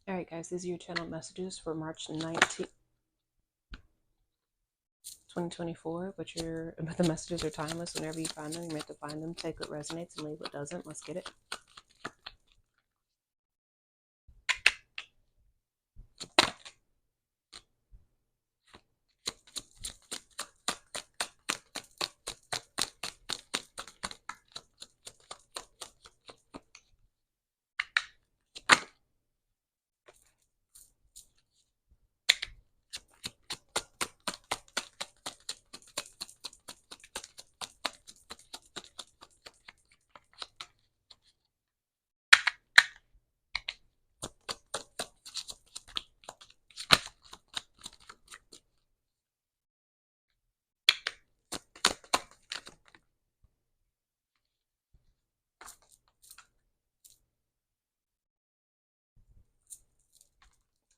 All right, guys, these are your channel messages for March 19th, 2024. But the messages are timeless. Whenever you find them, you're meant to find them. Take what resonates and leave what doesn't. Let's get it.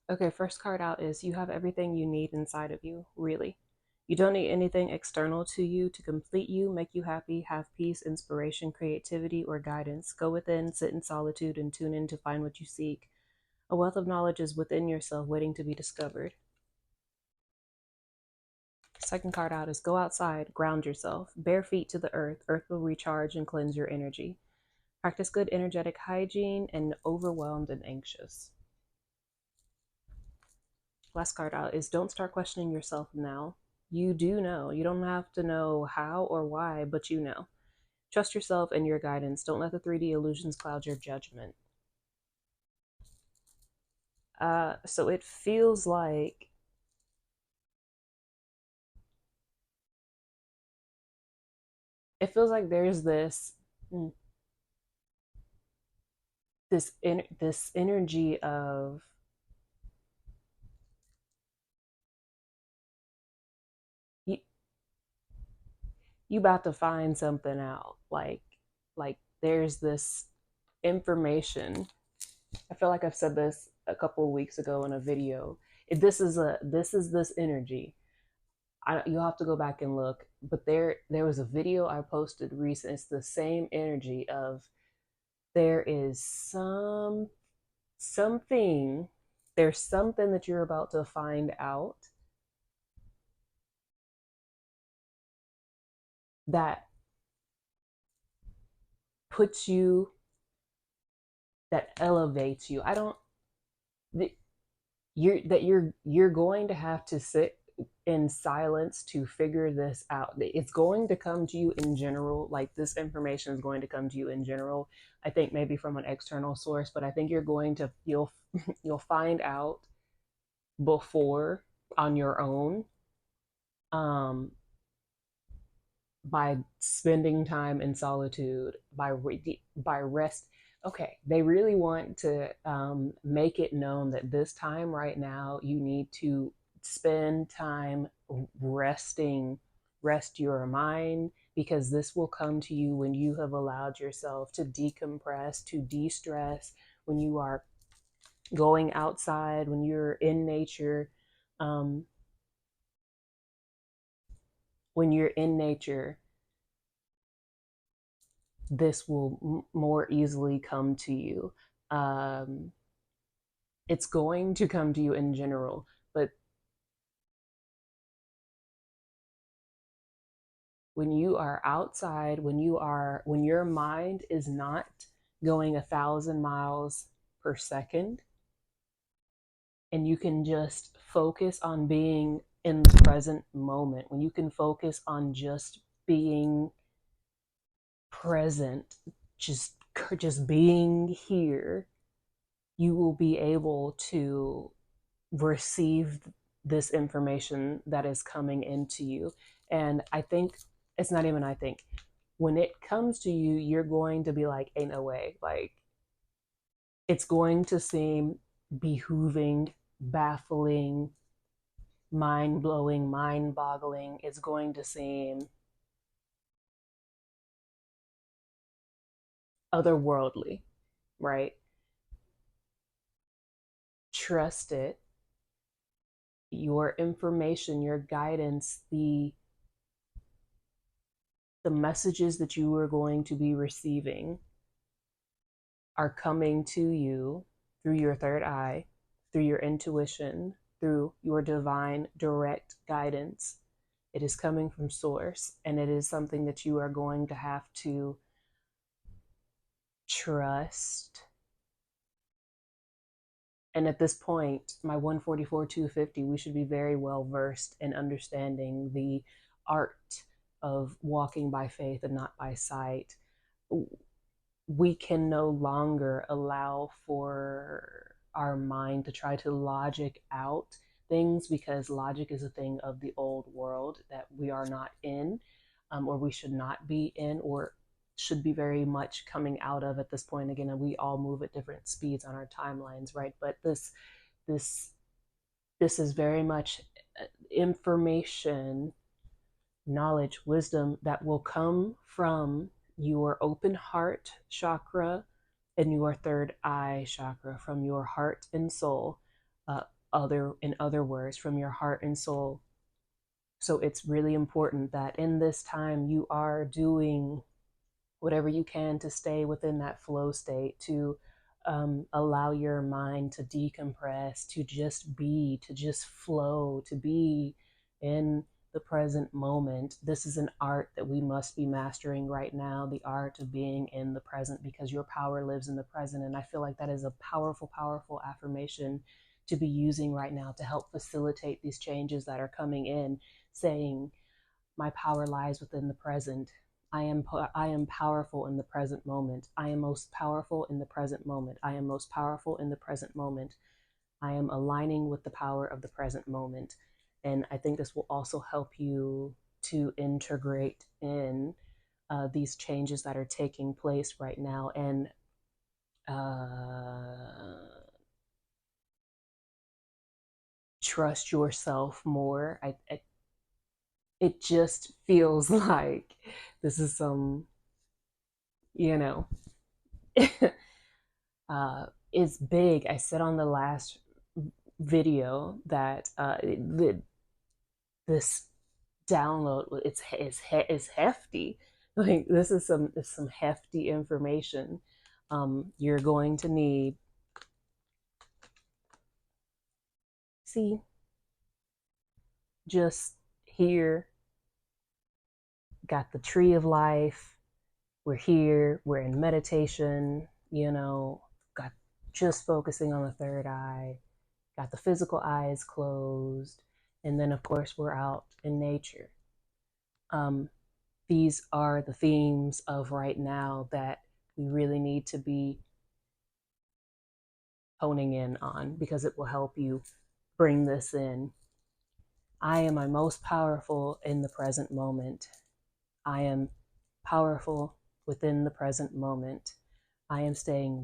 Okay, first card out is you have everything you need inside of you, really. You don't need anything external to you to complete you, make you happy, have peace, inspiration, creativity, or guidance. Go within, sit in solitude, and tune in to find what you seek. A wealth of knowledge is within yourself, waiting to be discovered. Second card out is go outside, ground yourself, bare feet to the earth. Earth will recharge and cleanse your energy. Practice good energetic hygiene and overwhelmed and anxious. Last card out is don't start questioning yourself now. You do know. You don't have to know how or why, but you know. Trust yourself and your guidance. Don't let the 3D illusions cloud your judgment. So it feels like there's this energy of you, you about to find something out. Like there's this information. I feel like I've said this a couple of weeks ago in a video. This is this energy. You'll have to go back and look, but there was a video I posted recent. It's the same energy of there is something there's something that you're about to find out that puts you that elevates you. I don't that you're going to have to sit in silence to figure this out. It's going to come to you in general. Like this information is going to come to you in general. I think maybe from an external source, but I think you'll find out before on your own, um, by spending time in solitude, by rest. Okay, they really want to make it known that this time right now you need to spend time resting, rest your mind, because this will come to you when you have allowed yourself to decompress, to de-stress, when you are going outside, when you're in nature. Um, when you're in nature, this will more easily come to you. Um, it's going to come to you in general, but when you are outside, when your mind is not going 1,000 miles per second, and you can just focus on being in the present moment, when you can focus on just being present, just just being here, you will be able to receive this information that is coming into you. And I think it's not even, I think, when it comes to you, you're going to be like, ain't no way. Like, it's going to seem behooving, baffling, mind blowing, mind boggling. It's going to seem otherworldly, right? Trust it. Your information, your guidance, the messages that you are going to be receiving are coming to you through your third eye. through your intuition, through your divine direct guidance. It is coming from source, and it is something that you are going to have to trust. And at this point, my 144 250, we should be very well versed in understanding the art of walking by faith and not by sight. We can no longer allow for our mind to try to logic out things, because logic is a thing of the old world that we are not in, or we should not be in, or should be very much coming out of at this point. Again, and we all move at different speeds on our timelines, right? But this this is very much information, knowledge, wisdom that will come from your open heart chakra and your third eye chakra, from your heart and soul. In other words, from your heart and soul. So it's really important that in this time you are doing whatever you can to stay within that flow state, to allow your mind to decompress, to just be, to just flow, to be in the present moment. This is an art that we must be mastering right now, the art of being in the present, because your power lives in the present. And I feel like that is a powerful, powerful affirmation to be using right now to help facilitate these changes that are coming in, saying, my power lies within the present. I am powerful in the present moment. I am most powerful in the present moment. I am most powerful in the present moment. I am aligning with the power of the present moment. And I think this will also help you to integrate in these changes that are taking place right now, and trust yourself more. It just feels like this is some, you know, it's big. I said on the last video that this download, it's hefty. Like, this is some hefty information. You're going to need, see, just here, got the tree of life. We're here, we're in meditation, got just focusing on the third eye, got the physical eyes closed, and then of course we're out in nature. These are the themes of right now that we really need to be honing in on, because it will help you bring this in. I am my most powerful in the present moment. I am powerful within the present moment. I am staying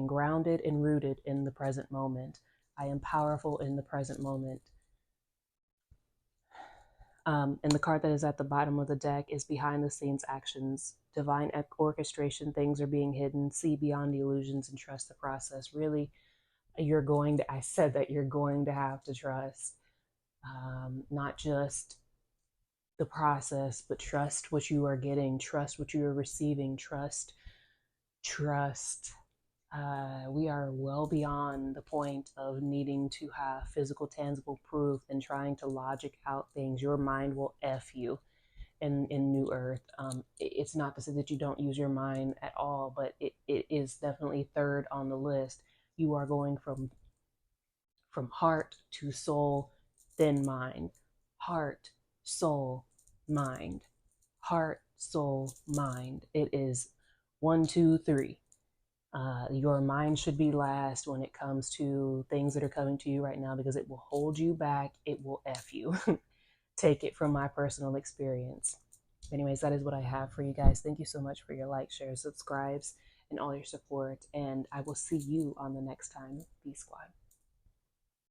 grounded and rooted in the present moment. I am powerful in the present moment. And the card that is at the bottom of the deck is behind the scenes actions, divine orchestration. Things are being hidden. See beyond the illusions and trust the process. Really, I said that you're going to have to trust, not just the process, but trust what you are getting, trust what you are receiving, trust. We are well beyond the point of needing to have physical, tangible proof and trying to logic out things. Your mind will F you in New Earth. It's not to say that you don't use your mind at all, but it is definitely third on the list. You are going from heart to soul, then mind. Heart, soul, mind. Heart, soul, mind. It is 1, 2, 3. Your mind should be last when it comes to things that are coming to you right now, because it will hold you back. It will F you. Take it from my personal experience. Anyways, that is what I have for you guys. Thank you so much for your likes, shares, subscribes, and all your support. And I will see you on the next time. Peace, squad.